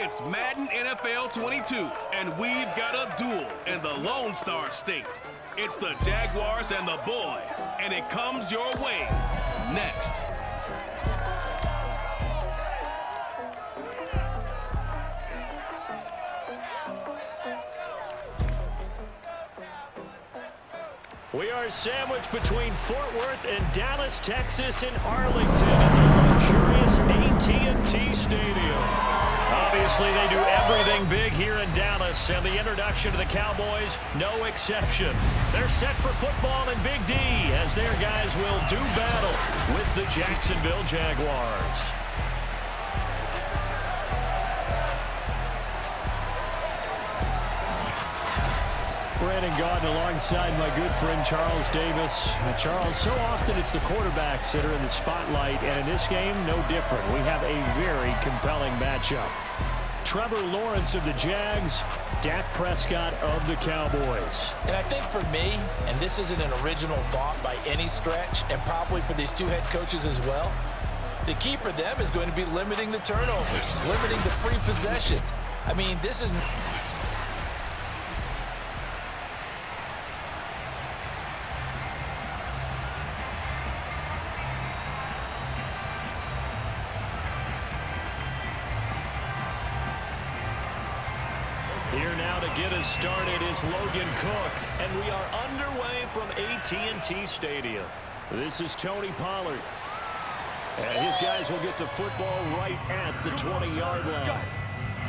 It's Madden NFL 22, and we've got a duel in the Lone Star State. It's the Jaguars and the boys, and it comes your way next. We are sandwiched between Fort Worth and Dallas, Texas, and Arlington in the luxurious AT&T Stadium. Obviously, they do everything big here in Dallas, and the introduction to the Cowboys, no exception. They're set for football in Big D as their guys will do battle with the Jacksonville Jaguars. Brandon Gaudin alongside my good friend Charles Davis. Charles, so often it's the quarterbacks that are in the spotlight, and in this game, no different. We have a very compelling matchup. Trevor Lawrence of the Jags, Dak Prescott of the Cowboys. And I think for me, and this isn't an original thought by any stretch, and probably for these two head coaches as well, the key for them is going to be limiting the turnovers, limiting the free possessions. I mean, this is... Here now to get us started is Logan Cook, and we are underway from AT&T Stadium. This is Tony Pollard, and his guys will get the football right at the 20-yard line.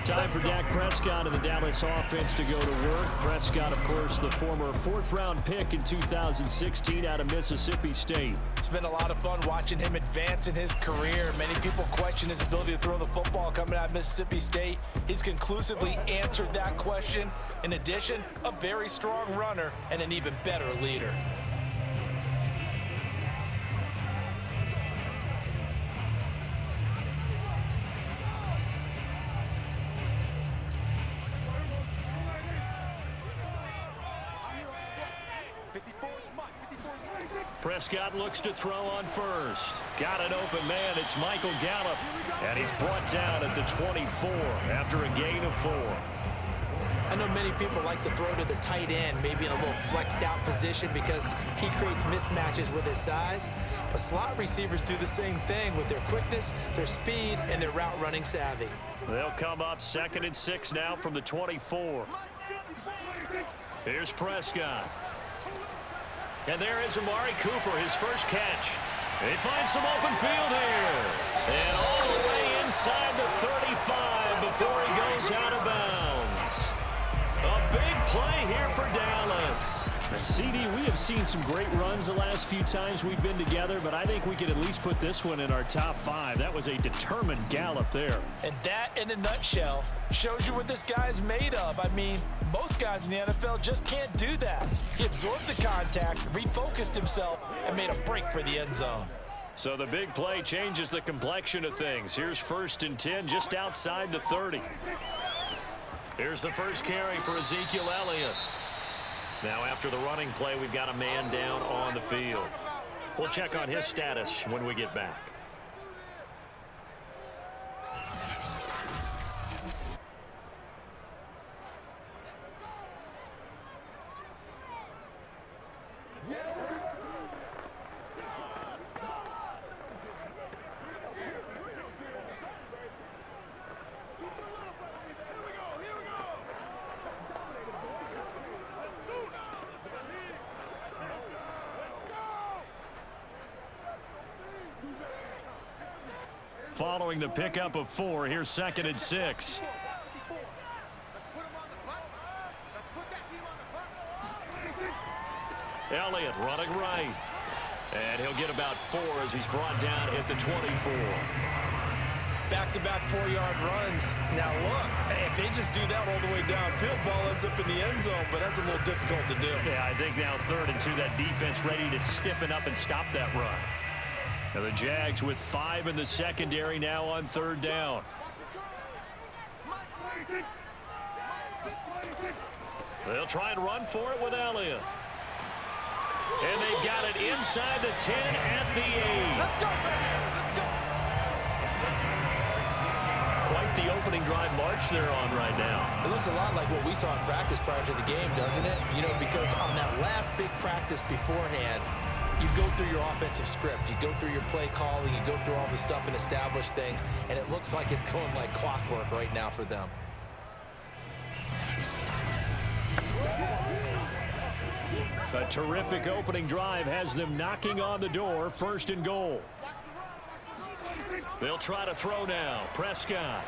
Time for Dak Prescott and the Dallas offense to go to work. Prescott, of course, the former fourth-round pick in 2016 out of Mississippi State. It's been a lot of fun watching him advance in his career. Many people question his ability to throw the football coming out of Mississippi State. He's conclusively answered that question. In addition, a very strong runner and an even better leader. Prescott looks to throw on first. Got an open man. It's Michael Gallup. And he's brought down at the 24 after a gain of 4. I know many people like to throw to the tight end, maybe in a little flexed out position because he creates mismatches with his size. But slot receivers do the same thing with their quickness, their speed, and their route running savvy. They'll come up 2nd and 6 now from the 24. Here's Prescott. And there is Amari Cooper, his first catch. He finds some open field here. And all the way inside the 35 before he goes out of bounds. A big play here for Dallas. And CD, we have seen some great runs the last few times we've been together, but I think we could at least put this one in our top 5. That was a determined gallop there. And that, in a nutshell, shows you what this guy's made of. I mean, most guys in the NFL just can't do that. He absorbed the contact, refocused himself, and made a break for the end zone. So the big play changes the complexion of things. Here's 1st and 10 just outside the 30. Here's the first carry for Ezekiel Elliott. Now after the running play, we've got a man down on the field. We'll check on his status when we get back. Following the pickup of 4, here's 2nd and 6. Elliott running right. And he'll get about 4 as he's brought down at the 24. Back-to-back 4-yard runs. Now look, if they just do that all the way downfield, ball ends up in the end zone, but that's a little difficult to do. Yeah, I think now 3rd and 2, that defense ready to stiffen up and stop that run. Now the Jags with 5 in the secondary now on 3rd down. They'll try and run for it with Elliott. And they've got it inside the 10 at the 8. Let's go, man. Let's go. Quite like the opening drive march they're on right now. It looks a lot like what we saw in practice prior to the game, doesn't it? You know, because on that last big practice beforehand, you go through your offensive script, you go through your play calling, you go through all the stuff and establish things, and it looks like it's going like clockwork right now for them. A terrific opening drive has them knocking on the door, 1st and goal. They'll try to throw now. Prescott.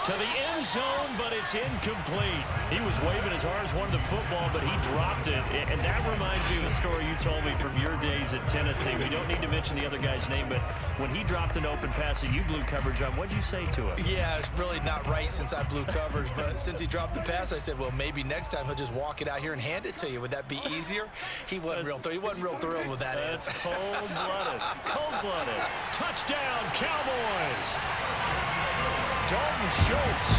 To the end zone, but it's incomplete. He was waving his arms, wanted the football, but he dropped it. And that reminds me of the story you told me from your days at Tennessee. We don't need to mention the other guy's name, but when he dropped an open pass that you blew coverage on, what'd you say to him? Yeah, it's really not right since I blew coverage, but since he dropped the pass, I said, well, maybe next time he'll just walk it out here and hand it to you. Would that be easier? He wasn't real thrilled with that. That's cold-blooded. Cold-blooded. Touchdown, Cowboys. Dalton Schultz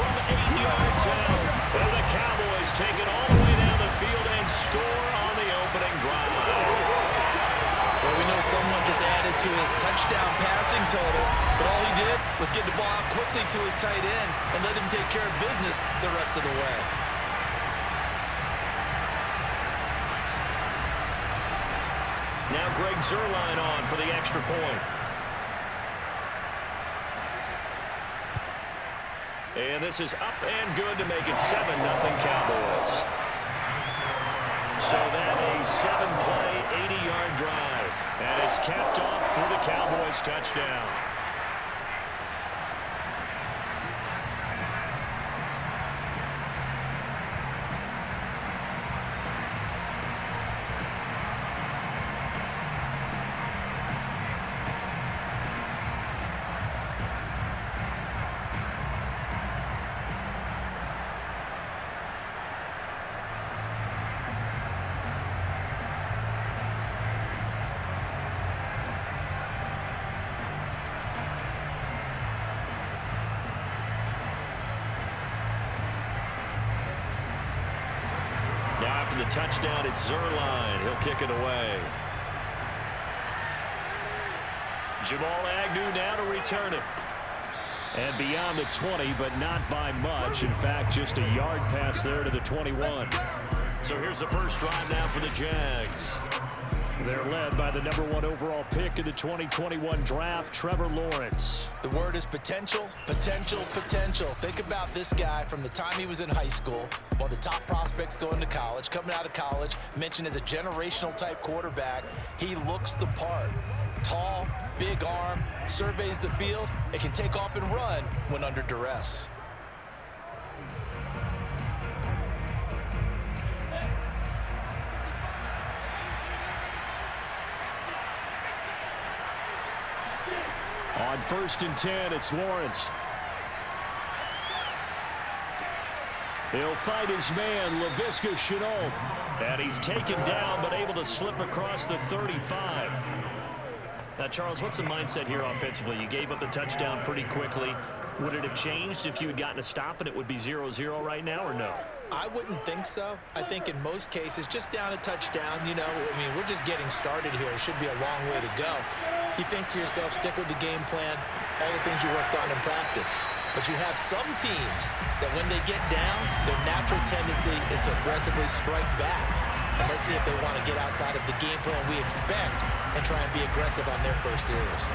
from 8 yards out. And the Cowboys take it all the way down the field and score on the opening drive. Well, we know someone just added to his touchdown passing total, but all he did was get the ball out quickly to his tight end and let him take care of business the rest of the way. Now Greg Zuerlein on for the extra point. And this is up and good to make it 7-0 Cowboys. So that a 7-play, 80-yard drive. And it's capped off for the Cowboys touchdown. Now after the touchdown, it's Zuerlein. He'll kick it away. Jamal Agnew now to return it. And beyond the 20, but not by much. In fact, just a yard pass there to the 21. So here's the first drive now for the Jags. They're led by the #1 overall pick in the 2021 draft, Trevor Lawrence. The word is potential, potential, potential. Think about this guy from the time he was in high school, one of the top prospects going to college, coming out of college, mentioned as a generational type quarterback. He looks the part. Tall, big arm, surveys the field, and can take off and run when under duress. On 1st and 10, it's Lawrence. He'll fight his man, Laviska Shenault. And he's taken down, but able to slip across the 35. Now, Charles, what's the mindset here offensively? You gave up the touchdown pretty quickly. Would it have changed if you had gotten a stop and it would be 0-0 right now, or no? I wouldn't think so. I think in most cases, just down a touchdown, you know, I mean, we're just getting started here. It should be a long way to go. You think to yourself, stick with the game plan, all the things you worked on in practice. But you have some teams that when they get down, their natural tendency is to aggressively strike back. And let's see if they want to get outside of the game plan we expect and try and be aggressive on their first series.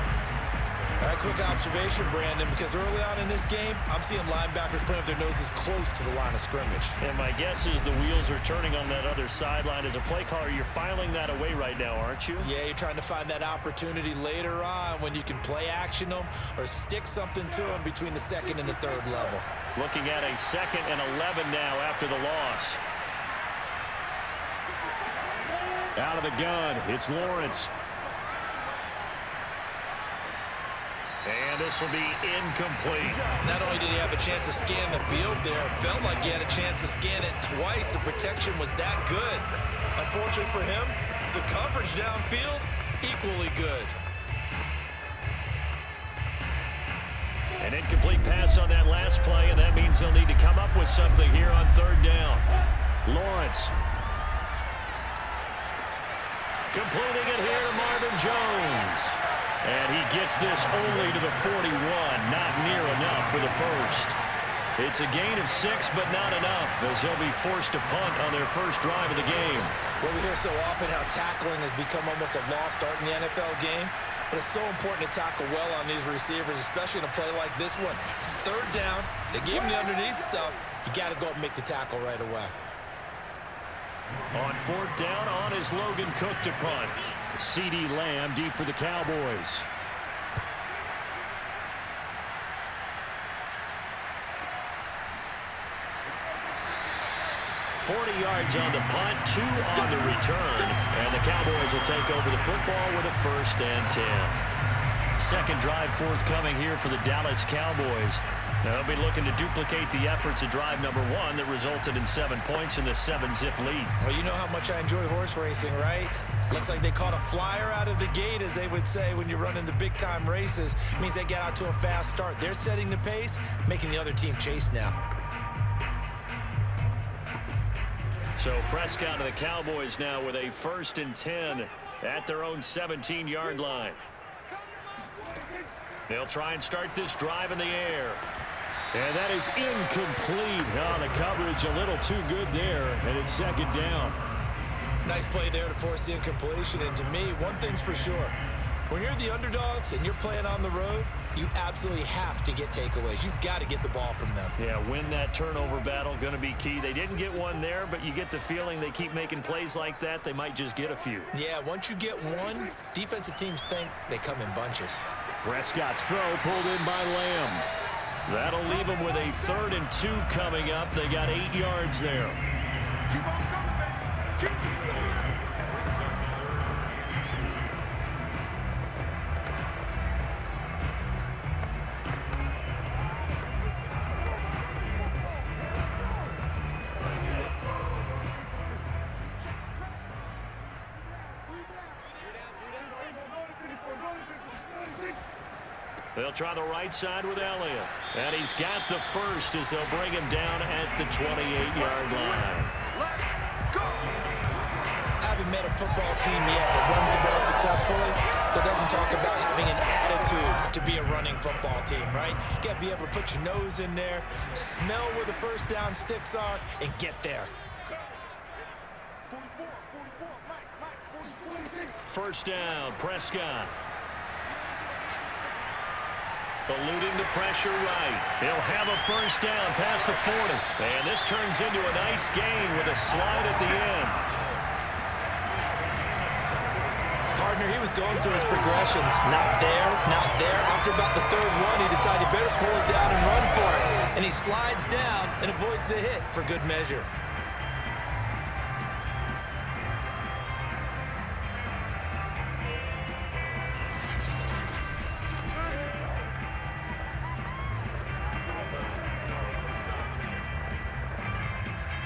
All right, quick observation, Brandon, because early on in this game, I'm seeing linebackers playing with their noses close to the line of scrimmage. And my guess is the wheels are turning on that other sideline. As a play caller, you're filing that away right now, aren't you? Yeah, you're trying to find that opportunity later on when you can play action them or stick something to them between the 2nd and the 3rd level. Looking at a 2nd and 11 now after the loss. Out of the gun, it's Lawrence. And this will be incomplete. Not only did he have a chance to scan the field there, it felt like he had a chance to scan it twice. The protection was that good. Unfortunately for him, the coverage downfield, equally good. An incomplete pass on that last play, and that means they'll need to come up with something here on 3rd down. Lawrence. Completing it here to Marvin Jones. And he gets this only to the 41, not near enough for the first. It's a gain of 6, but not enough, as he'll be forced to punt on their first drive of the game. Well, we hear so often how tackling has become almost a lost art in the NFL game, but it's so important to tackle well on these receivers, especially in a play like this one. Third down, they gave him the underneath stuff. You got to go up and make the tackle right away. On fourth down, on is Logan Cook to punt. CeeDee Lamb deep for the Cowboys. $40 yards on the punt, 2 on the return, and the Cowboys will take over the football with a 1st and 10. Second drive forthcoming here for the Dallas Cowboys. They'll be looking to duplicate the efforts of drive number 1 that resulted in 7 points in the 7-zip lead. Well, you know how much I enjoy horse racing, right? Looks like they caught a flyer out of the gate, as they would say when you're running the big-time races. It means they get out to a fast start. They're setting the pace, making the other team chase now. So Prescott of the Cowboys now with a 1st and 10 at their own 17-yard line. They'll try and start this drive in the air. And that is incomplete. Oh, the coverage a little too good there, and it's 2nd down. Nice play there to force the incompletion. And to me, one thing's for sure. When you're the underdogs and you're playing on the road, you absolutely have to get takeaways. You've got to get the ball from them. Yeah, win that turnover battle, going to be key. They didn't get one there, but you get the feeling they keep making plays like that, they might just get a few. Yeah, once you get one, defensive teams think they come in bunches. Prescott's throw pulled in by Lamb. That'll leave them with a 3rd and 2 coming up. They got 8 yards there. Keep on coming, man. Keep They'll try the right side with Elliott. And he's got the first as they'll bring him down at the 28-yard line. I haven't met a football team yet that runs the ball successfully that doesn't talk about having an attitude to be a running football team, right? You got to be able to put your nose in there, smell where the first down sticks are, and get there. 1st down, Prescott. Eluding the pressure right. He'll have a 1st down past the 40. And this turns into a nice gain with a slide at the end. Partner, he was going through his progressions. Not there, not there. After about the 3rd one, he decided he better pull it down and run for it. And he slides down and avoids the hit for good measure.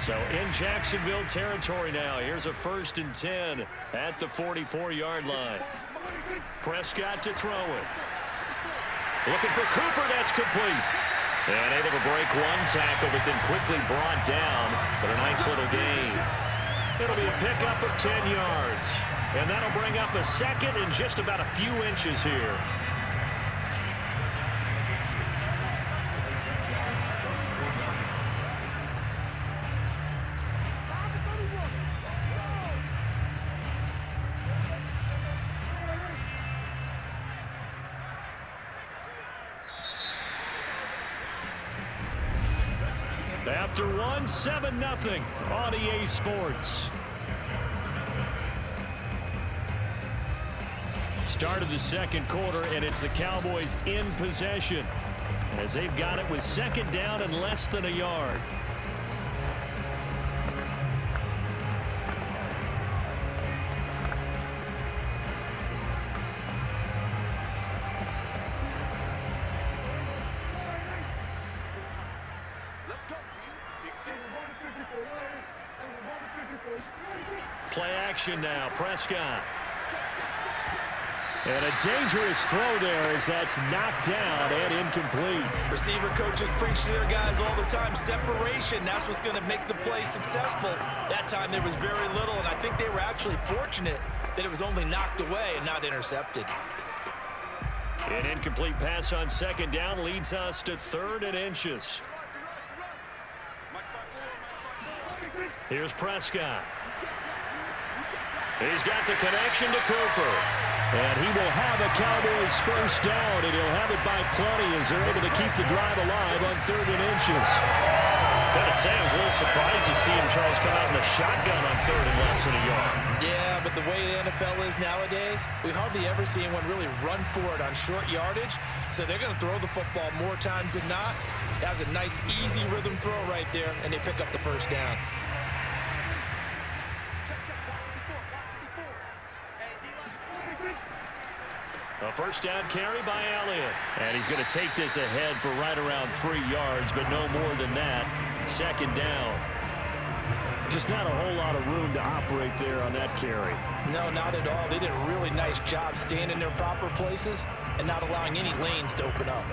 So in Jacksonville territory now. Here's a 1st and 10 at the 44-yard line. Prescott to throw it. Looking for Cooper. That's complete. And able to break one tackle, but then quickly brought down. But a nice little gain. It'll be a pickup of 10 yards. And that'll bring up a 2nd and just about a few inches here. After one, 7-0 on EA Sports. Start of the 2nd quarter, and it's the Cowboys in possession as they've got it with 2nd down and less than a yard. Play action now, Prescott. And a dangerous throw there as that's knocked down and incomplete. Receiver coaches preach to their guys all the time. Separation, that's what's going to make the play successful. That time there was very little, and I think they were actually fortunate that it was only knocked away and not intercepted. An incomplete pass on second down leads us to 3rd and inches. Here's Prescott. He's got the connection to Cooper. And he will have a Cowboys first down, and he'll have it by plenty as they're able to keep the drive alive on 3rd and inches. Gotta say, I was a little surprised to see him, Charles, come out in the shotgun on 3rd and less than a yard. Yeah, but the way the NFL is nowadays, we hardly ever see anyone really run for it on short yardage. So they're going to throw the football more times than not. That was a nice, easy rhythm throw right there, and they pick up the first down. A first down carry by Elliott. And he's going to take this ahead for right around 3 yards, but no more than that. 2nd down. Just not a whole lot of room to operate there on that carry. No, not at all. They did a really nice job staying in their proper places and not allowing any lanes to open up.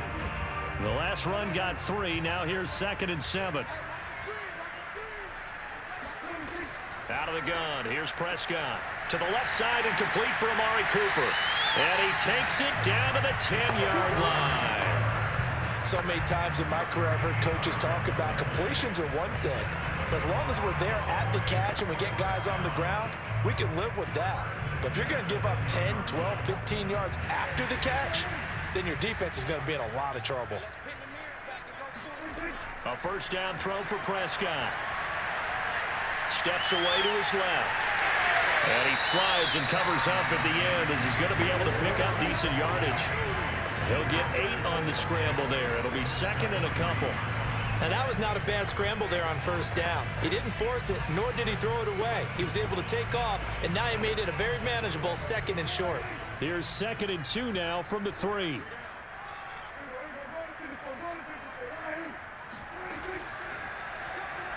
The last run got 3. Now here's 2nd and 7. Out of the gun. Here's Prescott. To the left side and complete for Amari Cooper. And he takes it down to the 10-yard line. So many times in my career, I've heard coaches talk about completions are one thing. But as long as we're there at the catch and we get guys on the ground, we can live with that. But if you're going to give up 10, 12, 15 yards after the catch, then your defense is going to be in a lot of trouble. A first down throw for Prescott. Steps away to his left. And he slides and covers up at the end as he's going to be able to pick up decent yardage. He'll get 8 on the scramble there. It'll be 2nd and a couple. And that was not a bad scramble there on first down. He didn't force it, nor did he throw it away. He was able to take off, and now he made it a very manageable 2nd and short. Here's 2nd and 2 now from the 3.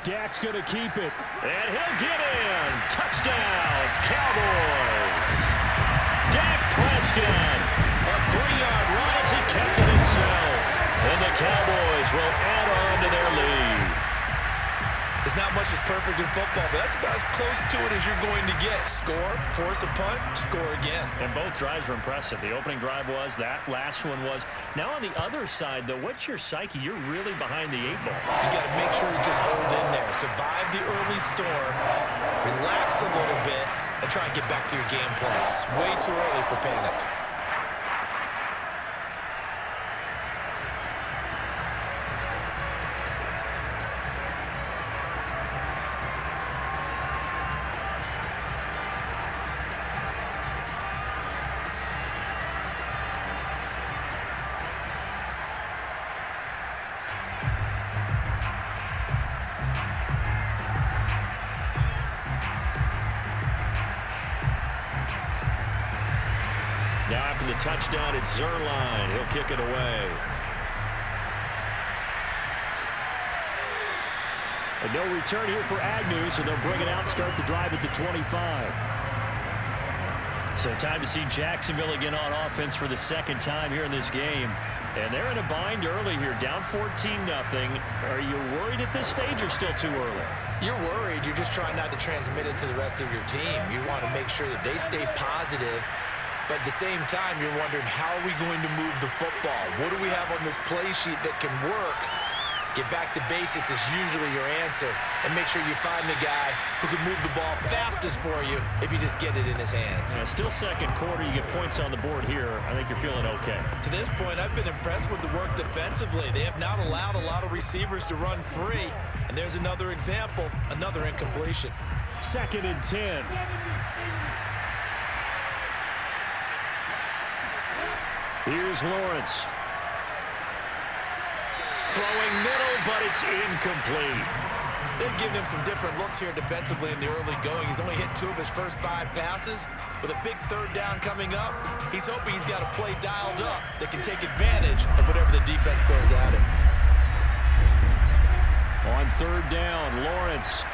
Dak's going to keep it. And he'll get in. Touchdown, Cowboys. Dak Prescott. A 3-yard run as he kept it himself. And the Cowboys will add on to their lead. There's not much that's perfect in football, but that's about as close to it as you're going to get. Score, force a punt, score again. And both drives were impressive. The opening drive was, that last one was. Now on the other side, though, what's your psyche? You're really behind the 8 ball. You got to make sure you just hold in there. Survive the early storm, relax a little bit, and try and get back to your game plan. It's way too early for panic. Now after the touchdown, it's Zerline. He'll kick it away. And no return here for Agnew, so they'll bring it out, start the drive at the 25. So time to see Jacksonville again on offense for the 2nd time here in this game. And they're in a bind early here, down 14-0. Are you worried at this stage or still too early? You're worried. You're just trying not to transmit it to the rest of your team. You want to make sure that they stay positive. But at the same time, you're wondering, how are we going to move the football? What do we have on this play sheet that can work? Get back to basics is usually your answer. And make sure you find the guy who can move the ball fastest for you if you just get it in his hands. Yeah, still 2nd quarter. You get points on the board here. I think you're feeling okay. To this point, I've been impressed with the work defensively. They have not allowed a lot of receivers to run free. And there's another example, another incompletion. 2nd and 10. Here's Lawrence. Throwing middle, but it's incomplete. They've given him some different looks here defensively in the early going. He's only hit 2 of his first 5 passes. With a big 3rd down coming up, he's hoping he's got a play dialed up that can take advantage of whatever the defense throws at him. On 3rd down, Lawrence.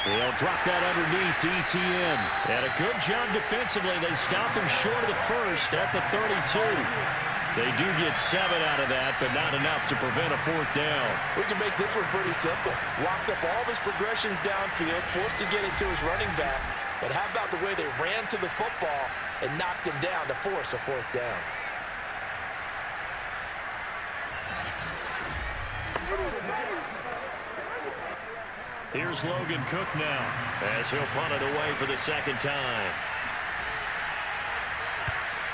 He'll drop that underneath to ETN. And a good job defensively. They stop him short of the first at the 32. They do get 7 out of that, but not enough to prevent a 4th down. We can make this one pretty simple. Locked up all of his progressions downfield, forced to get it to his running back. But how about the way they ran to the football and knocked him down to force a 4th down? Here's Logan Cook now as he'll punt it away for the second time.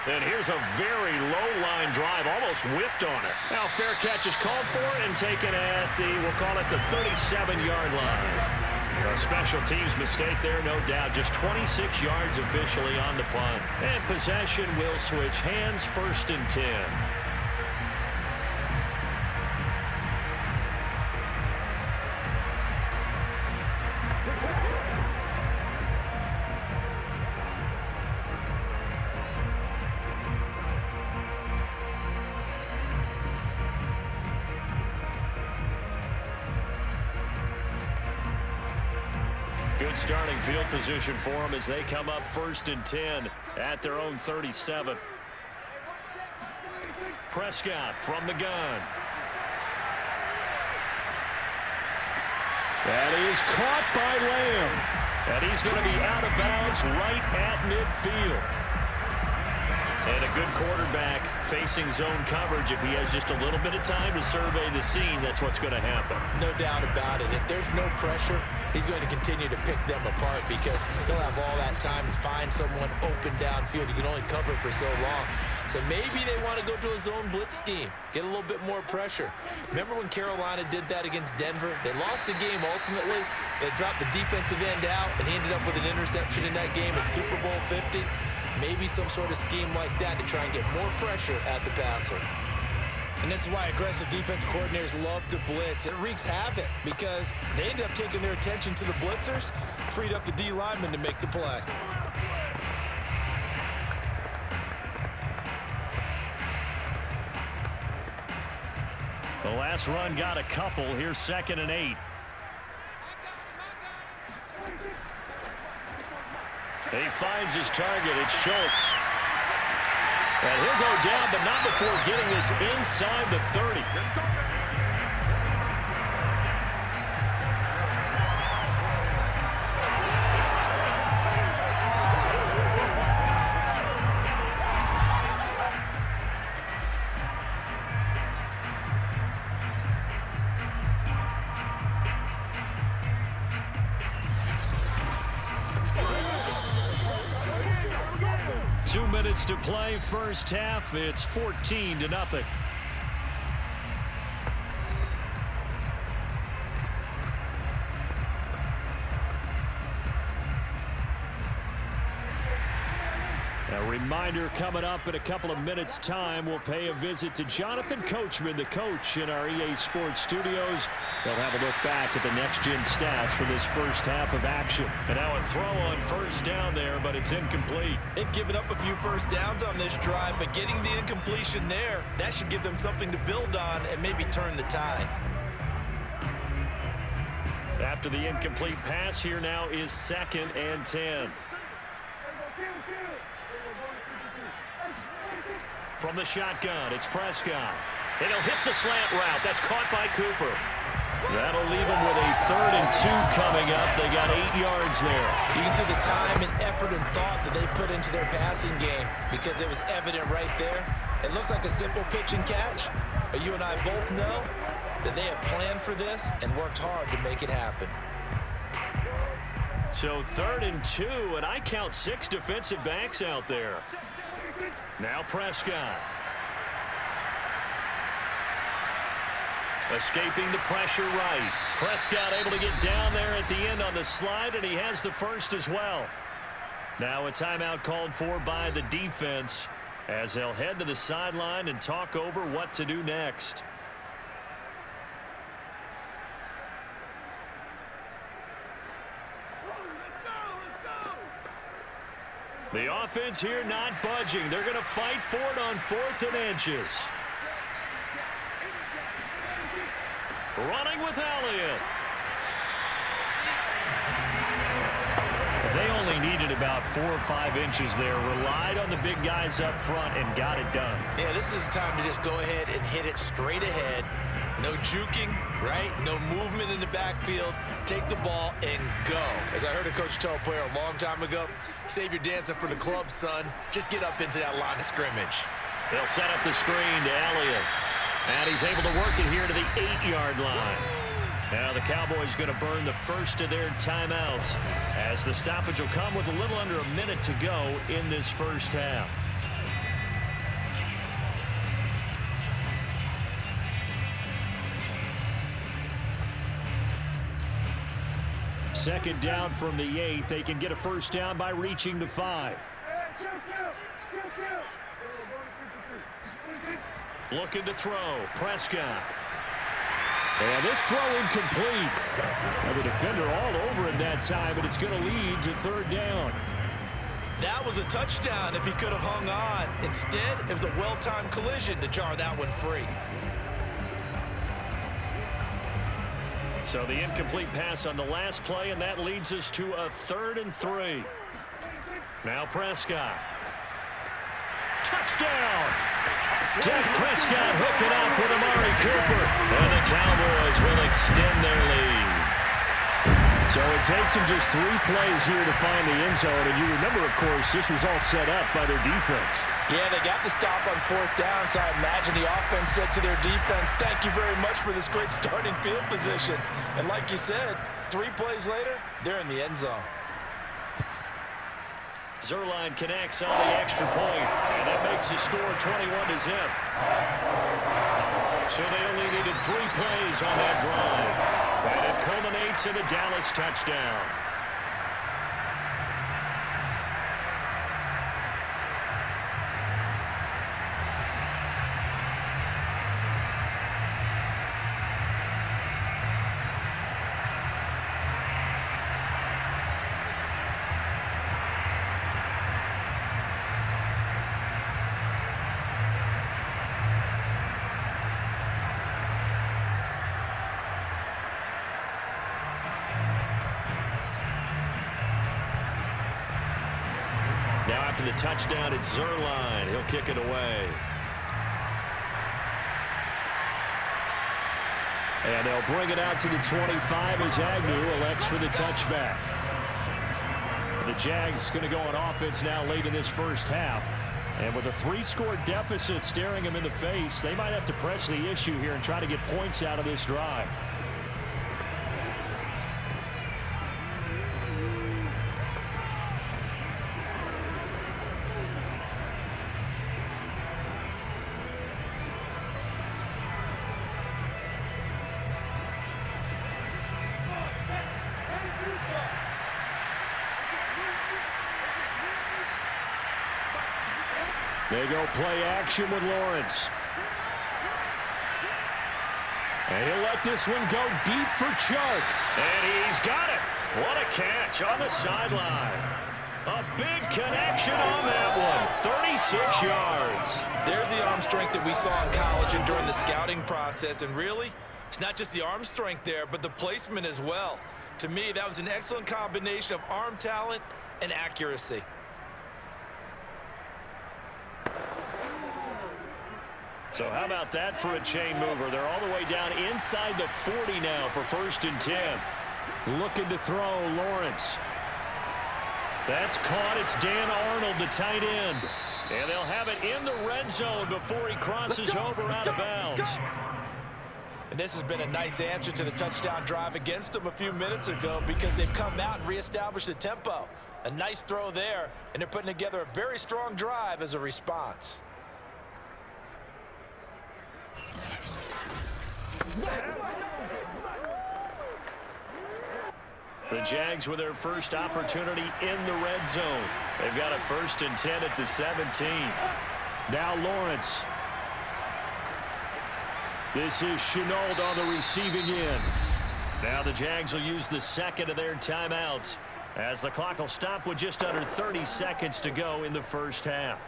And here's a very low line drive, almost whiffed on it. Now fair catch is called for and taken at the, we'll call it the 37-yard line. A special teams mistake there, no doubt. Just 26 yards officially on the punt. And possession will switch hands, 1st and 10. Good starting field position for them as they come up 1st and 10 at their own 37. Prescott from the gun. That is caught by Lamb. And he's going to be out of bounds right at midfield. And a good quarterback facing zone coverage. If he has just a little bit of time to survey the scene, that's what's going to happen. No doubt about it. If there's no pressure, he's going to continue to pick them apart because he'll have all that time to find someone open downfield. You can only cover for so long. So maybe they want to go to a zone blitz scheme, get a little bit more pressure. Remember when Carolina did that against Denver? They lost the game ultimately. They dropped the defensive end out, and he ended up with an interception in that game in Super Bowl 50. Maybe some sort of scheme like that to try and get more pressure at the passer. And this is why aggressive defense coordinators love to blitz. It wreaks havoc because they end up taking their attention to the blitzers, freed up the D lineman to make the play. The last run got a couple. Here's 2nd and 8. He finds his target. It's Schultz. And he'll go down, but not before getting this inside the 30. Let's go, man. 2 minutes to play, first half. It's 14-0. A reminder coming up in a couple of minutes' time. We'll pay a visit to Jonathan Coachman, the coach in our EA Sports studios. They'll have a look back at the next-gen stats for this first half of action. And now a throw on first down there, but it's incomplete. They've given up a few first downs on this drive, but getting the incompletion there, that should give them something to build on and maybe turn the tide. After the incomplete pass, here now is 2nd and 10. From the shotgun, it's Prescott. And he'll hit the slant route. That's caught by Cooper. That'll leave them with a 3rd and 2 coming up. They got 8 yards there. You can see the time and effort and thought that they put into their passing game because it was evident right there. It looks like a simple pitch and catch, but you and I both know that they have planned for this and worked hard to make it happen. So 3rd and 2, and I count 6 defensive backs out there. Now Prescott. Escaping the pressure right. Prescott able to get down there at the end on the slide, and he has the first as well. Now a timeout called for by the defense as they'll head to the sideline and talk over what to do next. The offense here not budging. They're going to fight for it on 4th and inches. Running with Elliott. They only needed about 4 or 5 inches there. Relied on the big guys up front and got it done. Yeah, this is the time to just go ahead and hit it straight ahead. No juking, right? No movement in the backfield. Take the ball and go. As I heard a coach tell a player a long time ago, save your dancing for the club, son. Just get up into that line of scrimmage. They'll set up the screen to Elliott. And he's able to work it here to the 8-yard line. Now the Cowboys going to burn the first of their timeouts as the stoppage will come with a little under a minute to go in this first half. Second down from the 8. They can get a first down by reaching the 5. Looking to throw. Prescott. And this throw incomplete. And the defender all over him that time, and it's going to lead to third down. That was a touchdown if he could have hung on. Instead, it was a well-timed collision to jar that one free. So the incomplete pass on the last play, and that leads us to a 3rd and 3. Now Prescott. Touchdown! Dak Prescott hooking up with Amari Cooper. And the Cowboys will extend their lead. So it takes them just 3 plays here to find the end zone. And you remember, of course, this was all set up by their defense. Yeah, they got the stop on 4th down, so I imagine the offense said to their defense, thank you very much for this great starting field position. And like you said, 3 plays later, they're in the end zone. Zuerlein connects on the extra point, and that makes the score 21-0. So they only needed 3 plays on that drive, and it culminates in a Dallas touchdown. Now after the touchdown, it's Zuerlein. He'll kick it away. And they'll bring it out to the 25 as Agnew elects for the touchback. The Jags going to go on offense now late in this first half. And with a 3-score deficit staring them in the face, they might have to press the issue here and try to get points out of this drive. They go play action with Lawrence. And he'll let this one go deep for Chark. And he's got it. What a catch on the sideline. A big connection on that one. 36 yards. There's the arm strength that we saw in college and during the scouting process. And really, it's not just the arm strength there, but the placement as well. To me, that was an excellent combination of arm talent and accuracy. So how about that for a chain mover? They're all the way down inside the 40 now for 1st and 10. Looking to throw, Lawrence. That's caught. It's Dan Arnold, the tight end. And they'll have it in the red zone before he crosses over out of bounds. And this has been a nice answer to the touchdown drive against them a few minutes ago because they've come out and reestablished the tempo. A nice throw there, and they're putting together a very strong drive as a response. The Jags with their first opportunity in the red zone. They've got a 1st and 10 at the 17. Now Lawrence. This is Shenault on the receiving end. Now the Jags will use the 2nd of their timeouts as the clock will stop with just under 30 seconds to go in the first half.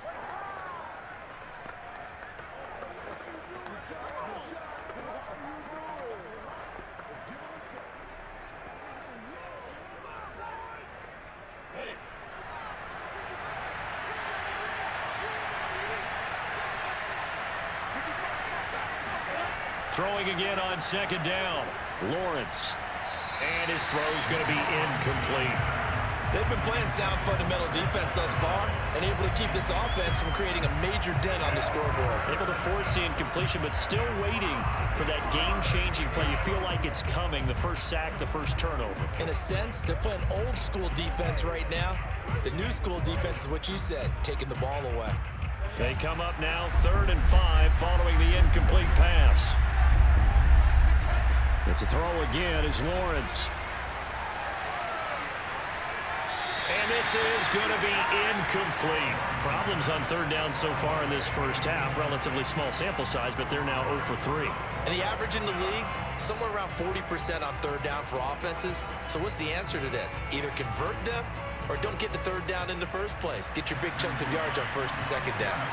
Throwing again on 2nd down. Lawrence. And his throw's going to be incomplete. They've been playing sound fundamental defense thus far and able to keep this offense from creating a major dent on the scoreboard. Able to force the incompletion, but still waiting for that game-changing play. You feel like it's coming, the first sack, the first turnover. In a sense, they're playing old-school defense right now. The new school defense is what you said, taking the ball away. They come up now 3rd and 5 following the incomplete pass. But to throw again is Lawrence. And this is going to be incomplete. Problems on 3rd down so far in this first half. Relatively small sample size, but they're now 0 for 3. And the average in the league, somewhere around 40% on 3rd down for offenses. So what's the answer to this? Either convert them or don't get to 3rd down in the first place. Get your big chunks of yards on 1st and 2nd down.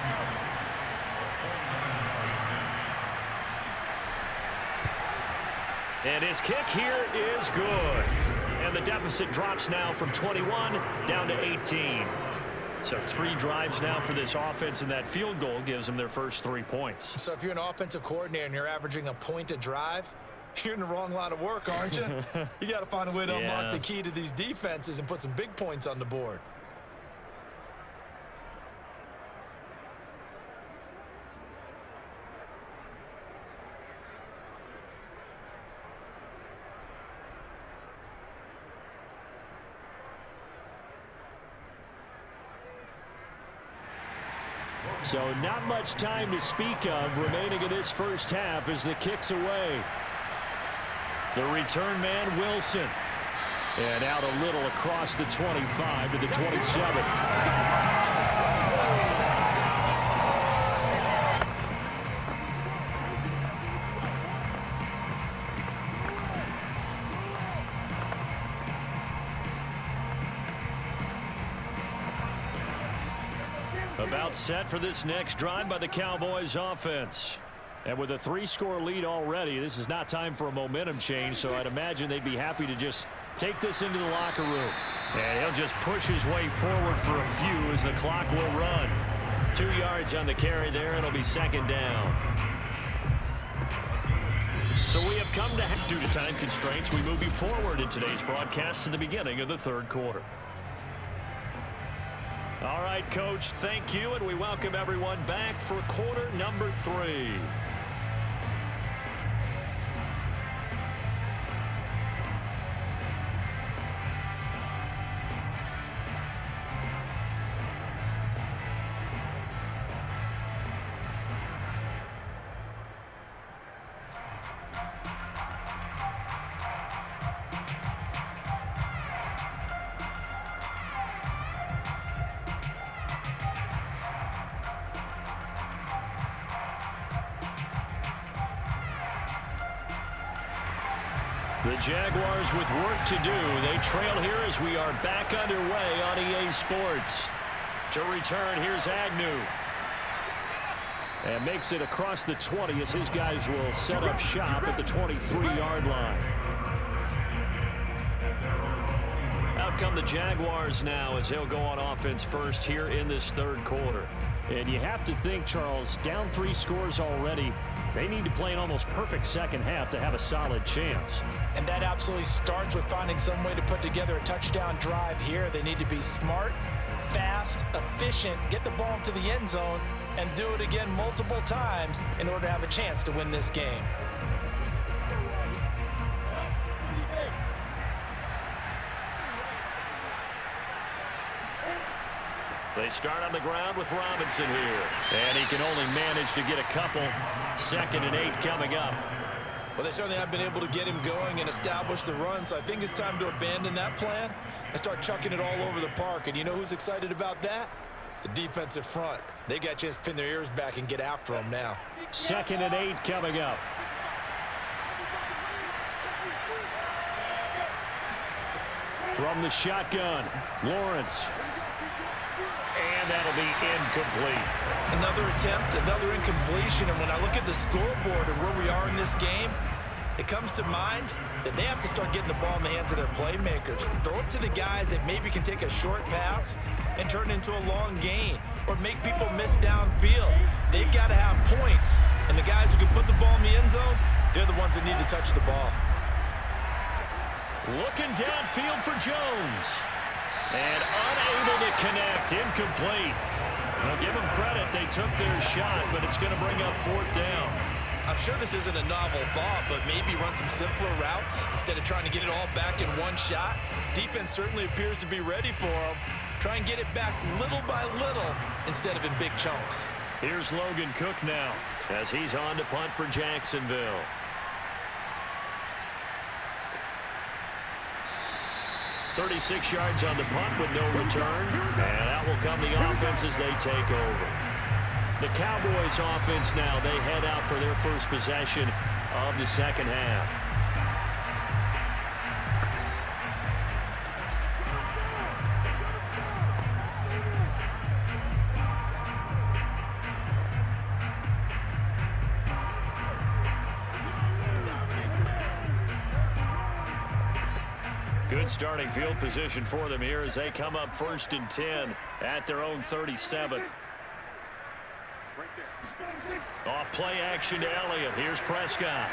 And his kick here is good. And the deficit drops now from 21 down to 18. So 3 drives now for this offense, and that field goal gives them their first 3 points. So if you're an offensive coordinator and you're averaging a point a drive, you're in the wrong line of work, aren't you? You got to find a way to unlock the key to these defenses and put some big points on the board. So not much time to speak of remaining in this first half as the kick's away. The return man, Wilson. And out a little across the 25 to the 27. About set for this next drive by the Cowboys offense. And with a 3-score lead already, this is not time for a momentum change, so I'd imagine they'd be happy to just take this into the locker room. And he'll just push his way forward for a few as the clock will run. 2 yards on the carry there. It'll be 2nd down. So we have come to, due to time constraints, we move you forward in today's broadcast to the beginning of the 3rd quarter. All right, Coach, thank you, and we welcome everyone back for quarter number 3. The Jaguars with work to do. They trail here as we are back underway on EA Sports. To return, here's Agnew. And makes it across the 20 as his guys will set up shop at the 23-yard line. Out come the Jaguars now as they'll go on offense first here in this 3rd quarter. And you have to think, Charles, down 3 scores already. They need to play an almost perfect 2nd half to have a solid chance. And that absolutely starts with finding some way to put together a touchdown drive here. They need to be smart, fast, efficient, get the ball to the end zone, and do it again multiple times in order to have a chance to win this game. They start on the ground with Robinson here. And he can only manage to get a couple. 2nd and 8 coming up. Well, they certainly have been able to get him going and establish the run, so I think it's time to abandon that plan and start chucking it all over the park. And you know who's excited about that? The defensive front. They got a chance to pin their ears back and get after him now. 2nd and 8 coming up. From the shotgun, Lawrence. And that'll be incomplete. Another attempt, another incompletion, and when I look at the scoreboard and where we are in this game, it comes to mind that they have to start getting the ball in the hands of their playmakers. Throw it to the guys that maybe can take a short pass and turn it into a long gain or make people miss downfield. They've got to have points, and the guys who can put the ball in the end zone, they're the ones that need to touch the ball. Looking downfield for Jones. And unable to connect. Incomplete. Well, give them credit. They took their shot, but it's going to bring up 4th down. I'm sure this isn't a novel thought, but maybe run some simpler routes instead of trying to get it all back in one shot. Defense certainly appears to be ready for them. Try and get it back little by little instead of in big chunks. Here's Logan Cook now as he's on to punt for Jacksonville. .36 yards on the punt with no return. And that will come the offense as they take over. The Cowboys offense now, they head out for their first possession of the second half. Good starting field position for them here as they come up 1st and 10 at their own 37. Off play action to Elliott. Here's Prescott.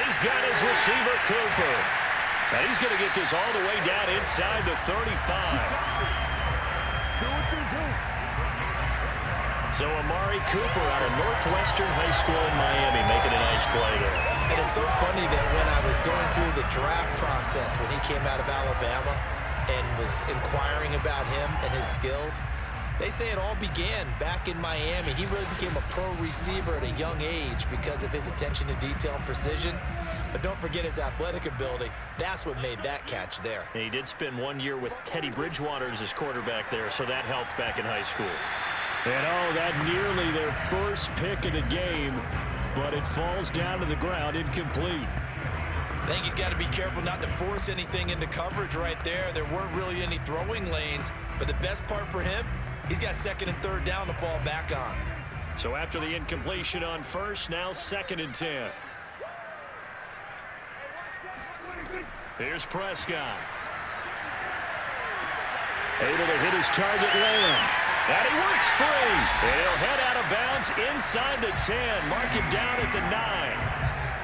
He's got his receiver, Cooper. And he's going to get this all the way down inside the 35. So Amari Cooper out of Northwestern High School in Miami making a nice play there. And it's so funny that when I was going through the draft process when he came out of Alabama and was inquiring about him and his skills, they say it all began back in Miami. He really became a pro receiver at a young age because of his attention to detail and precision. But don't forget his athletic ability. That's what made that catch there. And he did spend 1 year with Teddy Bridgewater as his quarterback there, so that helped back in high school. And oh, that nearly their first pick of the game, but it falls down to the ground, incomplete. I think he's got to be careful not to force anything into coverage right there. There weren't really any throwing lanes, but the best part for him, he's got 2nd and 3rd down to fall back on. So after the incompletion on 1st, now 2nd and 10. Here's Prescott. Able to hit his target Lamb. And he works free. And he'll head out of bounds inside the 10. Mark him down at the 9.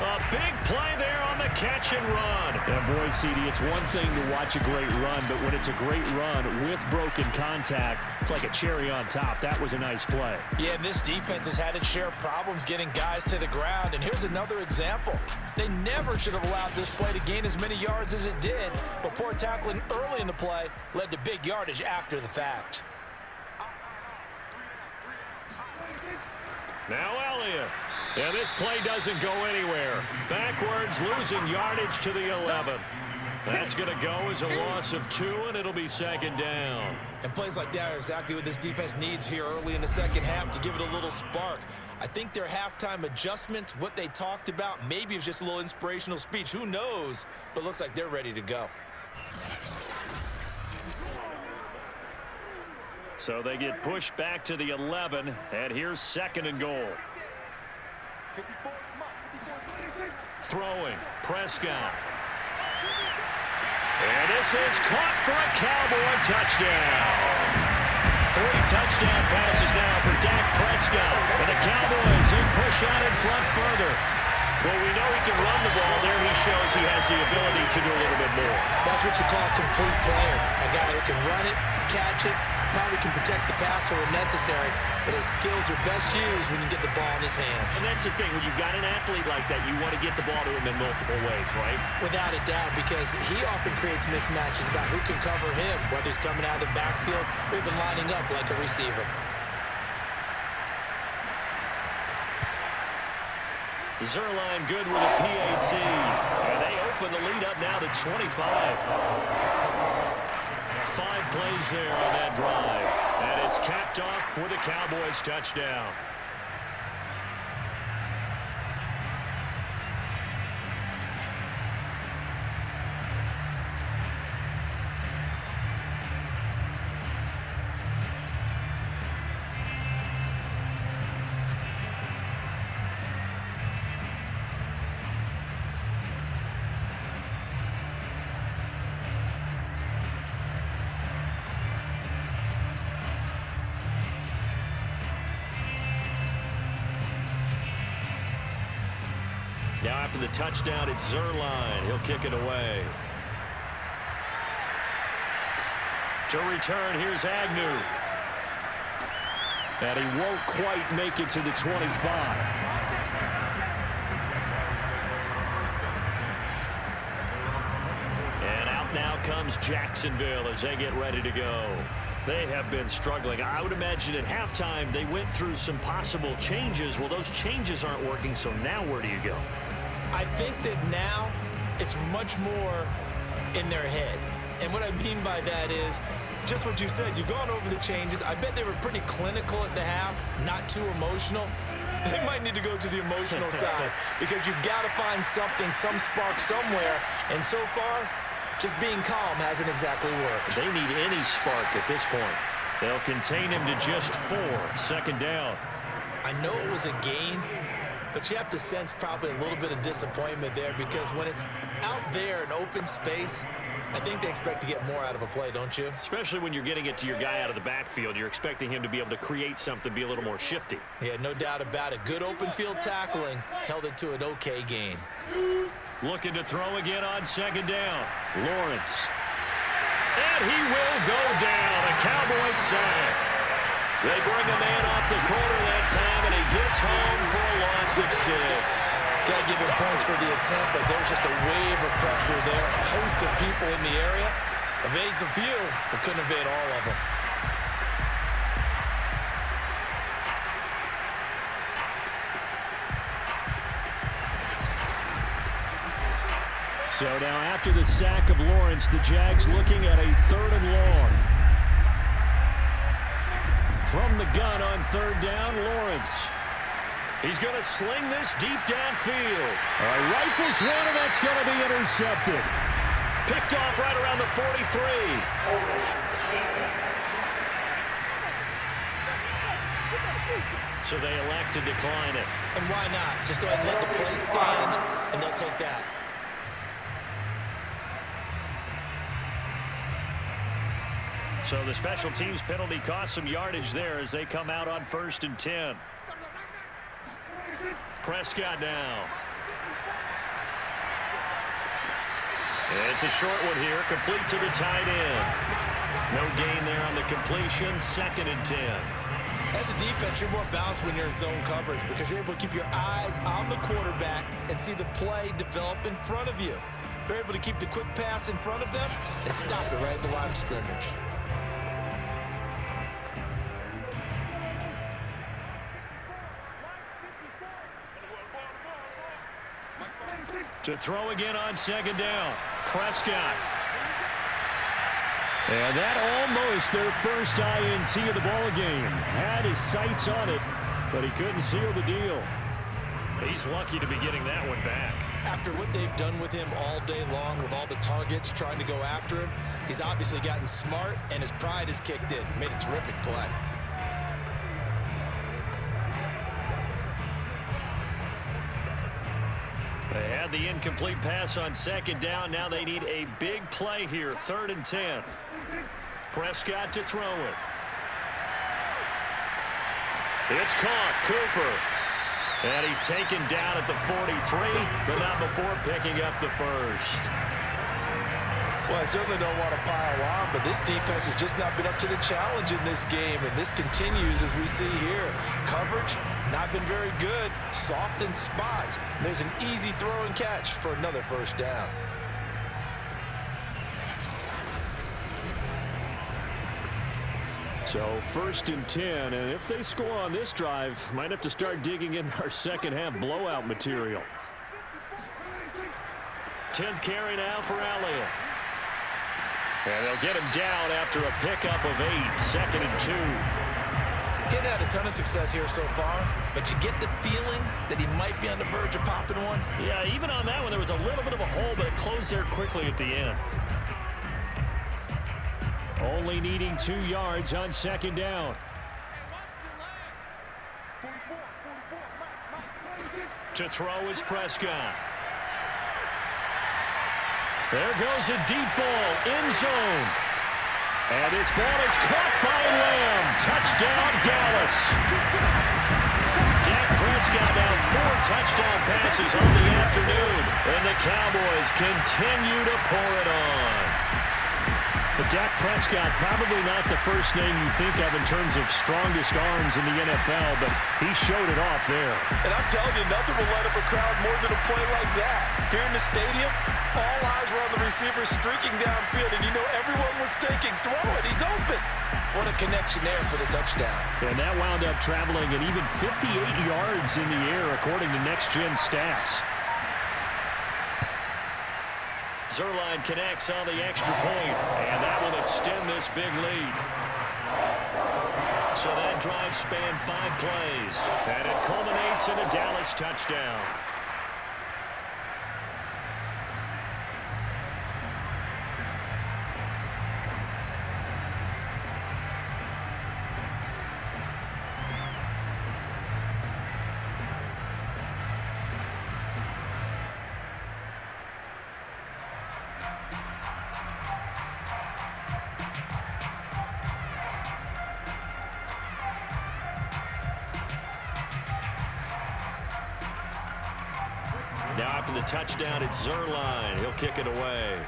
A big play there on the catch and run. Yeah, boy, CD, it's one thing to watch a great run, but when it's a great run with broken contact, it's like a cherry on top. That was a nice play. Yeah, and this defense has had its share of problems getting guys to the ground. And here's another example. They never should have allowed this play to gain as many yards as it did. But poor tackling early in the play led to big yardage after the fact. Now Elliott. And this play doesn't go anywhere. Backwards, losing yardage to the 11. That's going to go as a loss of 2, and it'll be 2nd down. And plays like that are exactly what this defense needs here early in the second half to give it a little spark. I think their halftime adjustments, what they talked about, maybe it was just a little inspirational speech. Who knows? But looks like they're ready to go. So they get pushed back to the 11, and here's 2nd and goal. Throwing, Prescott. And this is caught for a Cowboy touchdown. 3 touchdown passes now for Dak Prescott. And the Cowboys, they push out in front further. Well, we know he can run the ball. There he shows he has the ability to do a little bit more. That's what you call a complete player. A guy who can run it, catch it, probably can protect the passer when necessary, but his skills are best used when you get the ball in his hands. And that's the thing. When you've got an athlete like that, you want to get the ball to him in multiple ways, right? Without a doubt, because he often creates mismatches about who can cover him, whether he's coming out of the backfield or even lining up like a receiver. Zerline good with a PAT. And they open the lead up now to 25. 5 plays there on that drive. And it's capped off for the Cowboys touchdown. Now after the touchdown, it's Zerline. He'll kick it away. To return, here's Agnew. And he won't quite make it to the 25. And out now comes Jacksonville as they get ready to go. They have been struggling. I would imagine at halftime they went through some possible changes. Well, those changes aren't working, so now where do you go? I think that now it's much more in their head. And what I mean by that is just what you said. You've gone over the changes. I bet they were pretty clinical at the half, not too emotional. They might need to go to the emotional side because you've got to find something, some spark somewhere. And so far, just being calm hasn't exactly worked. They need any spark at this point. They'll contain him to just 4. Second down. I know it was a game, but you have to sense probably a little bit of disappointment there because when it's out there in open space, I think they expect to get more out of a play, don't you? Especially when you're getting it to your guy out of the backfield. You're expecting him to be able to create something, be a little more shifty. Yeah, no doubt about it. Good open field tackling held it to an okay game. Looking to throw again on second down. Lawrence. And he will go down. A Cowboys sack. They bring a man off the corner that time, and he gets home for a loss of 6. Can't give him points for the attempt, but there's just a wave of pressure there. A host of people in the area. Evades a few, but couldn't evade all of them. So now after the sack of Lawrence, the Jags looking at a 3rd and long. From the gun on 3rd down, Lawrence. He's going to sling this deep downfield. Rifles one, and that's going to be intercepted. Picked off right around the 43. So they elect to decline it. And why not? Just go ahead and let the play stand, and they'll take that. So the special teams penalty cost some yardage there as they come out on 1st and 10. Prescott now. It's a short one here, complete to the tight end. No gain there on the completion, 2nd and 10. As a defense, you're more balanced when you're in zone coverage because you're able to keep your eyes on the quarterback and see the play develop in front of you. You're able to keep the quick pass in front of them and stop it right at the line of scrimmage. To throw again on 2nd down. Prescott. And that almost their first INT of the ball game. Had his sights on it, but he couldn't seal the deal. He's lucky to be getting that one back. After what they've done with him all day long with all the targets trying to go after him, he's obviously gotten smart and his pride has kicked in. Made a terrific play. They had the incomplete pass on 2nd down. Now they need a big play here. 3rd and 10. Prescott to throw it. It's caught. Cooper. And he's taken down at the 43, but not before picking up the 1st. Well, I certainly don't want to pile on, but this defense has just not been up to the challenge in this game, and this continues as we see here. Coverage, not been very good. Soft in spots. There's an easy throw and catch for another 1st down. So 1st and 10, and if they score on this drive, might have to start digging in our second half blowout material. 10th carry now for Elliott. And they'll get him down after a pickup of 8. 2nd and 2. He's had a ton of success here so far, but you get the feeling that he might be on the verge of popping one. Yeah, even on that one, there was a little bit of a hole, but it closed there quickly at the end. Only needing 2 yards on 2nd down. To throw is Prescott. There goes a deep ball, end zone. And this ball is caught by Lamb. Touchdown, Dallas. Dak Prescott now 4 touchdown passes on the afternoon. And the Cowboys continue to pour it on. But Dak Prescott, probably not the first name you think of in terms of strongest arms in the NFL, but he showed it off there. And I'm telling you, nothing will light up a crowd more than a play like that. Here in the stadium, all eyes were on the receiver streaking downfield, and you know everyone was thinking, throw it, he's open. What a connection there for the touchdown. And that wound up traveling an even 58 yards in the air, according to Next Gen Stats. Zuerlein connects on the extra point, and that will extend this big lead. So that drive spanned 5 plays, and it culminates in a Dallas touchdown. Now after the touchdown, it's Zuerlein. He'll kick it away.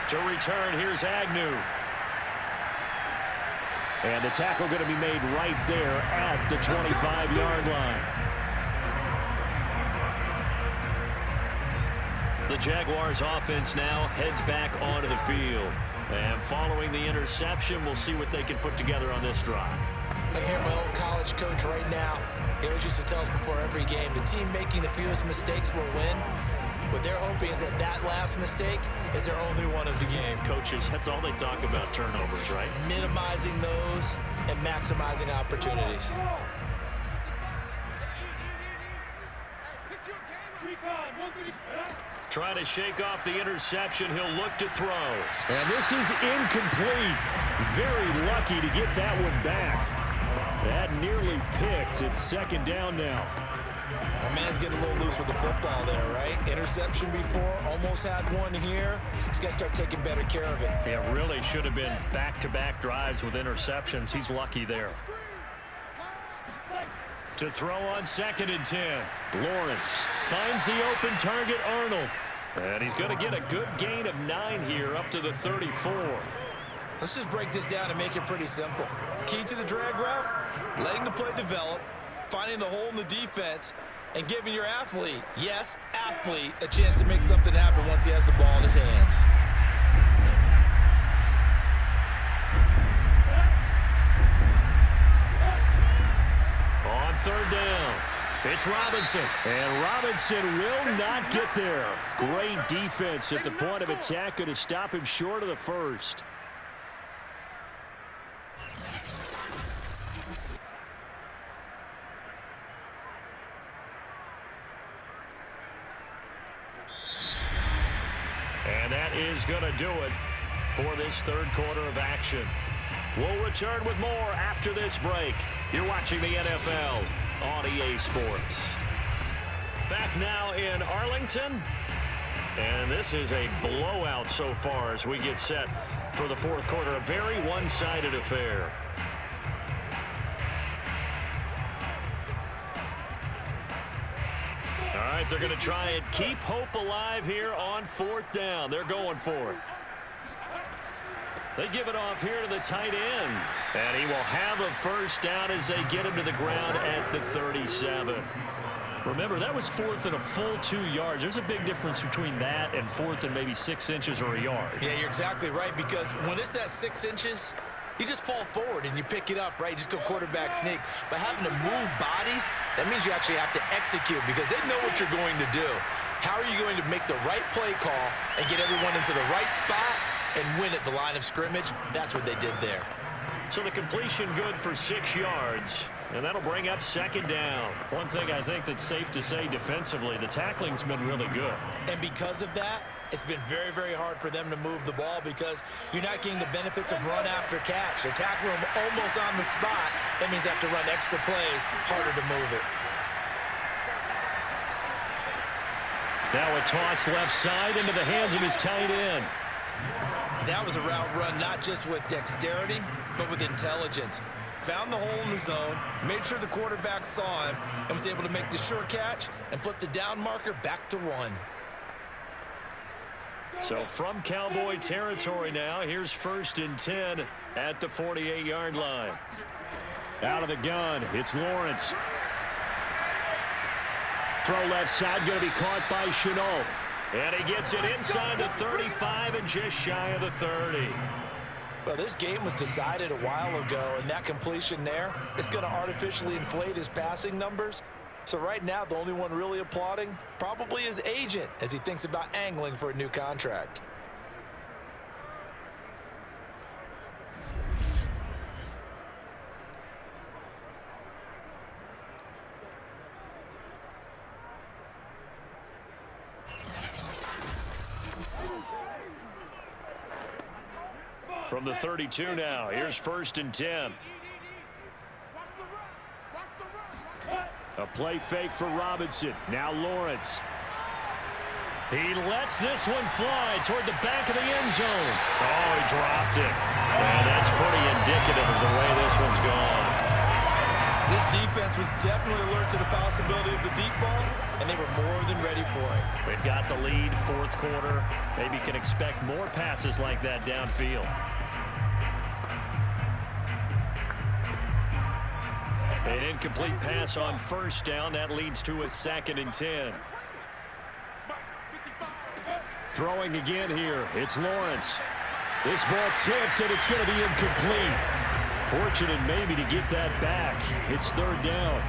To return, here's Agnew. And the tackle going to be made right there at the 25-yard line. The Jaguars offense now heads back onto the field. And following the interception, we'll see what they can put together on this drive. I hear my old college coach right now. He always used to tell us before every game, the team making the fewest mistakes will win. What they're hoping is that that last mistake is their only one of the game. Coaches, that's all they talk about, turnovers, right? Minimizing those and maximizing opportunities. Trying to shake off the interception. He'll look to throw. And this is incomplete. Very lucky to get that one back. That nearly picked. It's second down now. My man's getting a little loose with the football there, right? Interception before, almost had one here. He's got to start taking better care of it. Yeah, really should have been back-to-back drives with interceptions. He's lucky there. To throw on 2nd and 10. Lawrence finds the open target, Arnold. And he's going to get a good gain of 9 here up to the 34. Let's just break this down and make it pretty simple. Key to the drag route, letting the play develop, finding the hole in the defense, and giving your athlete, yes, athlete, a chance to make something happen once he has the ball in his hands. On 3rd down, it's Robinson. And Robinson will not get there. Great defense at the point of attack, going to stop him short of the first. And that is going to do it for this 3rd quarter of action. We'll return with more after this break. You're watching the NFL on EA Sports. Back now in Arlington. And this is a blowout so far as we get set for the 4th quarter. A very one-sided affair. All right, they're going to try and keep hope alive here on 4th down. They're going for it. They give it off here to the tight end. And he will have a first down as they get him to the ground at the 37. Remember, that was 4th and a full 2 yards. There's a big difference between that and 4th and maybe 6 inches or a yard. Yeah, you're exactly right, because when it's that 6 inches, you just fall forward and you pick it up, right? You just go quarterback sneak. But having to move bodies, that means you actually have to execute because they know what you're going to do. How are you going to make the right play call and get everyone into the right spot and win at the line of scrimmage? That's what they did there. So the completion good for 6 yards, and that'll bring up 2nd down. One thing I think that's safe to say defensively, the tackling's been really good. And because of that, it's been very, very hard for them to move the ball because you're not getting the benefits of run after catch. They're tackling them almost on the spot. That means they have to run extra plays, harder to move it. Now a toss left side into the hands of his tight end. That was a route run not just with dexterity, but with intelligence. Found the hole in the zone, made sure the quarterback saw him, and was able to make the short catch and flip the down marker back to 1. So from Cowboy territory now, here's 1st and 10 at the 48-yard line. Out of the gun, it's Lawrence. Throw left side, going to be caught by Chenault. And he gets it inside the 35 and just shy of the 30. Well, this game was decided a while ago, and that completion there is going to artificially inflate his passing numbers. So right now, the only one really applauding probably his agent as he thinks about angling for a new contract. From the 32 now, here's 1st and 10. A play fake for Robinson. Now Lawrence. He lets this one fly toward the back of the end zone. Oh, he dropped it. And that's pretty indicative of the way this one's gone. This defense was definitely alert to the possibility of the deep ball, and they were more than ready for it. They've got the lead, 4th quarter. Maybe can expect more passes like that downfield. An incomplete pass on 1st down. That leads to a 2nd and 10. Throwing again here. It's Lawrence. This ball tipped, and it's going to be incomplete. Fortunate maybe to get that back. It's 3rd down.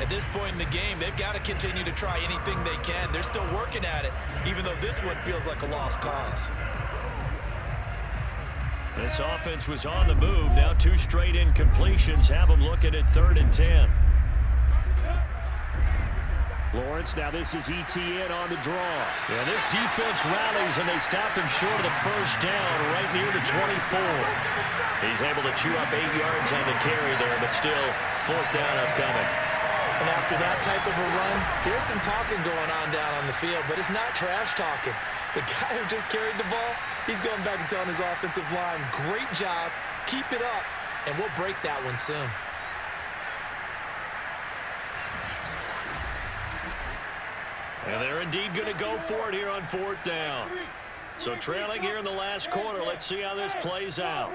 At this point in the game, they've got to continue to try anything they can. They're still working at it, even though this one feels like a lost cause. This offense was on the move. Now 2 straight incompletions have them looking at 3rd and 10. Lawrence, now this is ETN on the draw. Yeah, this defense rallies, and they stop him short of the 1st down right near the 24. He's able to chew up 8 yards on the carry there, but still 4th down upcoming. And after that type of a run, there's some talking going on down on the field, but it's not trash talking. The guy who just carried the ball, he's going back and telling his offensive line, great job, keep it up, and we'll break that one soon. And they're indeed going to go for it here on 4th down. So trailing here in the last quarter, let's see how this plays out.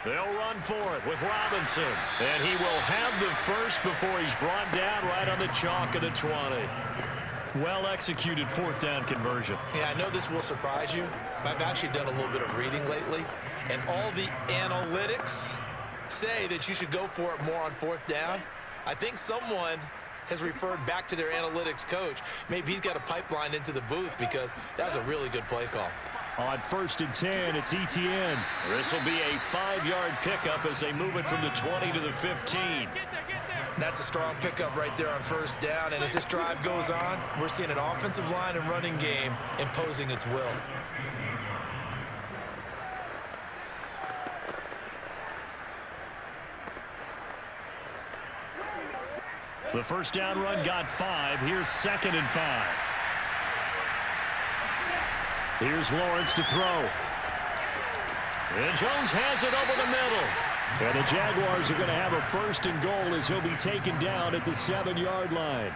They'll run for it with Robinson. And he will have the first before he's brought down right on the chalk of the 20. Well-executed 4th down conversion. Yeah, I know this will surprise you, but I've actually done a little bit of reading lately, and all the analytics say that you should go for it more on 4th down. I think someone has referred back to their analytics coach. Maybe he's got a pipeline into the booth because that was a really good play call. On 1st and 10, it's ETN. This will be a 5-yard pickup as they move it from the 20 to the 15. That's a strong pickup right there on 1st down, and as this drive goes on, we're seeing an offensive line and running game imposing its will. The 1st down run got 5. Here's 2nd and 5. Here's Lawrence to throw. And Jones has it over the middle. And the Jaguars are going to have a 1st and goal as he'll be taken down at the 7-yard line.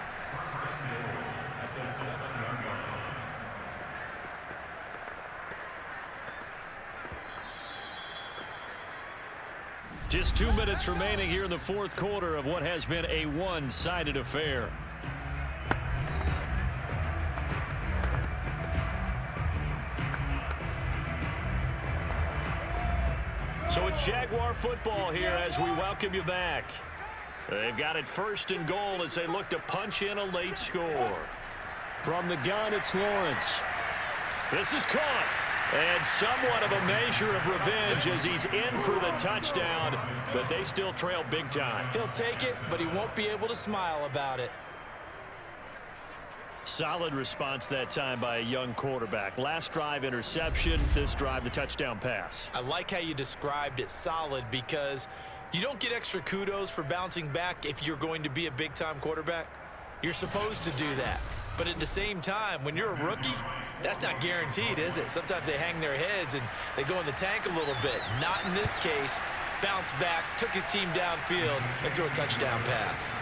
Just 2 minutes remaining here in the 4th quarter of what has been a one-sided affair. So it's Jaguar football here as we welcome you back. They've got it 1st and goal as they look to punch in a late score. From the gun, it's Lawrence. This is caught. And somewhat of a measure of revenge as he's in for the touchdown, but they still trail big time. He'll take it, but he won't be able to smile about it. Solid response that time by a young quarterback. Last drive, interception. This drive, the touchdown pass. I like how you described it, solid, because you don't get extra kudos for bouncing back if you're going to be a big-time quarterback. You're supposed to do that. But at the same time, when you're a rookie, that's not guaranteed, is it? Sometimes they hang their heads and they go in the tank a little bit. Not in this case. Bounced back, took his team downfield, and threw a touchdown pass.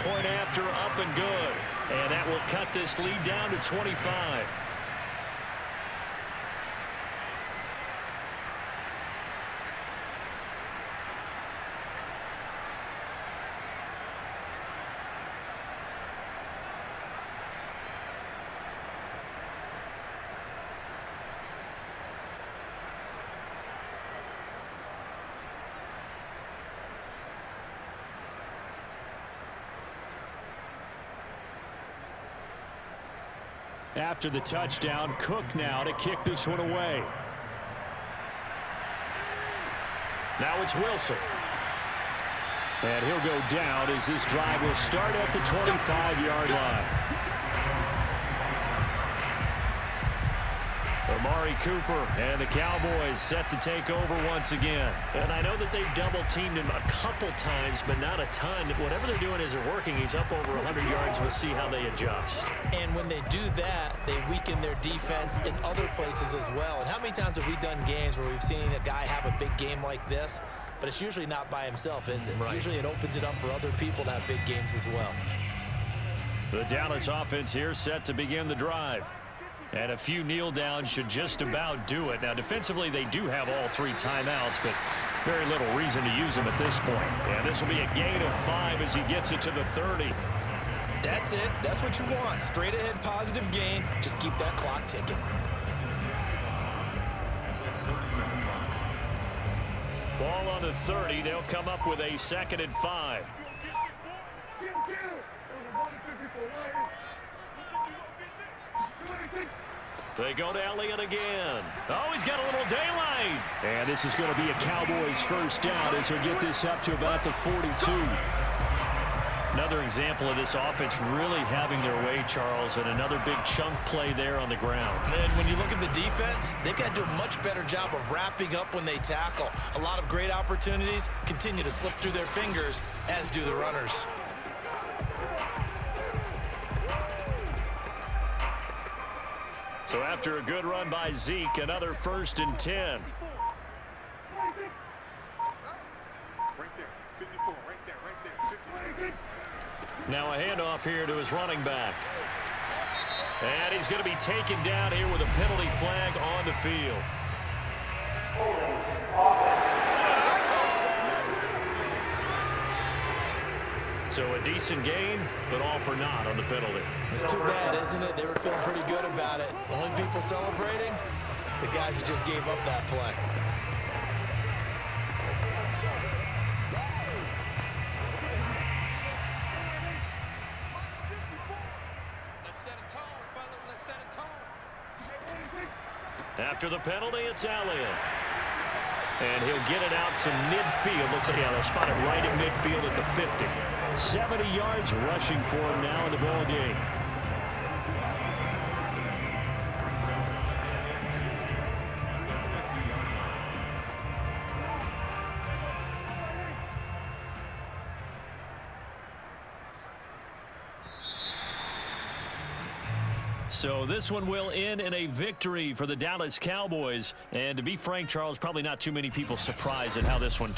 Point after, up and good. And that will cut this lead down to 25. after the touchdown. Cook now to kick this one away. Now it's Wilson. And he'll go down as this drive will start at the 25-yard line. Amari Cooper and the Cowboys set to take over once again. And I know that they've double-teamed him a couple times, but not a ton. Whatever they're doing isn't working. He's up over 100 yards. We'll see how they adjust. And when they do that, they weaken their defense in other places as well. And how many times have we done games where we've seen a guy have a big game like this, but it's usually not by himself, is it? Right. Usually it opens it up for other people to have big games as well. The Dallas offense here set to begin the drive. And a few kneel downs should just about do it. Now, defensively, they do have all 3 timeouts, but very little reason to use them at this point. And this will be a gain of 5 as he gets it to the 30. That's it. That's what you want. Straight ahead, positive gain. Just keep that clock ticking. Ball on the 30. They'll come up with a 2nd and 5. They go to Elliott again. Oh, he's got a little daylight. And this is going to be a Cowboys first down as he'll get this up to about the 42. Another example of this offense really having their way, Charles, and another big chunk play there on the ground. And when you look at the defense, they've got to do a much better job of wrapping up when they tackle. A lot of great opportunities continue to slip through their fingers, as do the runners. So after a good run by Zeke, another 1st and 10. Right there, 54, right there, 54. Now a handoff here to his running back. And he's going to be taken down here with a penalty flag on the field. So a decent gain, but all for naught on the penalty. It's too bad, isn't it? They were feeling pretty good about it. Only people celebrating, the guys who just gave up that play. Let's set a tone, fellas. Let's set a tone. After the penalty, it's Elliott. And he'll get it out to midfield. Looks like they'll spot it right at midfield at the 50. 70 yards rushing for him now in the ball game. So this one will end in a victory for the Dallas Cowboys. And to be frank, Charles, probably not too many people surprised at how this one turned.